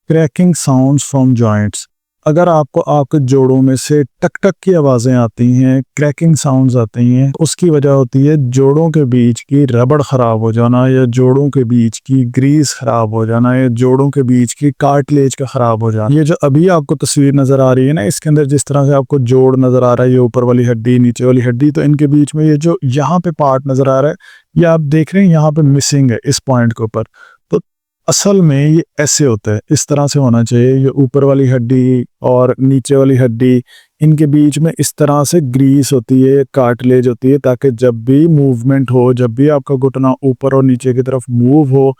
Cracking sounds from joints. अगर आपको आपके जोड़ों में से टक टक की आवाज़ें आती हैं, क्रैकिंग साउंड्स आती हैं, उसकी वजह होती है जोड़ों के बीच की रबड़ ख़राब हो जाना, या जोड़ों के बीच की ग्रीस ख़राब हो जाना, या जोड़ों के बीच की कार्टिलेज का ख़राब हो जाना। ये जो अभी आपको तस्वीर नज़र आ रही है ना, इसके अंदर जिस तरह से आपको जोड़ नज़र आ रहा है, ये ऊपर वाली हड्डी, नीचे वाली हड्डी, तो इनके बीच में ये जो यहाँ पे पार्ट नज़र आ रहा है, ये आप देख रहे हैं यहाँ पे मिसिंग है इस पॉइंट के ऊपर। तो असल में ये ऐसे होता है, इस तरह से होना चाहिए। ये ऊपर वाली हड्डी और नीचे वाली हड्डी, इनके बीच में इस तरह से ग्रीस होती है, कार्टिलेज होती है, ताकि जब भी मूवमेंट हो, जब भी आपका घुटना ऊपर और नीचे की तरफ मूव हो,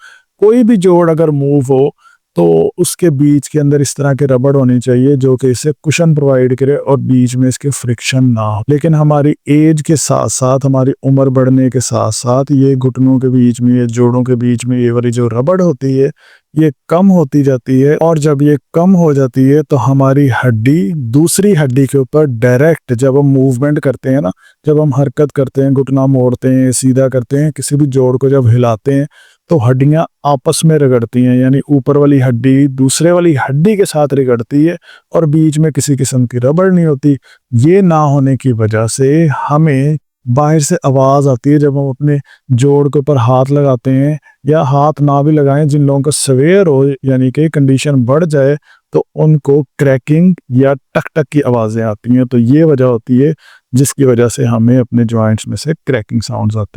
कोई भी जोड़ अगर मूव हो, तो उसके बीच के अंदर इस तरह के रबड़ होनी चाहिए जो कि इसे कुशन प्रोवाइड करे और बीच में इसके फ्रिक्शन ना हो। लेकिन हमारी एज के साथ साथ, हमारी उम्र बढ़ने के साथ साथ, ये घुटनों के बीच में, ये जोड़ों के बीच में ये वाली जो रबड़ होती है, ये कम होती जाती है। और जब ये कम हो जाती है तो हमारी हड्डी दूसरी हड्डी के ऊपर डायरेक्ट, जब हम मूवमेंट करते हैं ना, जब हम हरकत करते हैं, घुटना मोड़ते हैं, सीधा करते हैं, किसी भी जोड़ को जब हिलाते हैं, तो हड्डियां आपस में रगड़ती हैं, यानी ऊपर वाली हड्डी दूसरे वाली हड्डी के साथ रगड़ती है और बीच में किसी किस्म की रबड़ नहीं होती। ये ना होने की वजह से हमें बाहर से आवाज़ आती है जब हम अपने जोड़ के ऊपर हाथ लगाते हैं, या हाथ ना भी लगाएं, जिन लोगों का सवेयर हो, यानी कि कंडीशन बढ़ जाए, तो उनको क्रैकिंग या टक टक की आवाज़ें आती हैं। तो ये वजह होती है जिसकी वजह से हमें अपने जॉइंट्स में से क्रैकिंग साउंड्स आते हैं।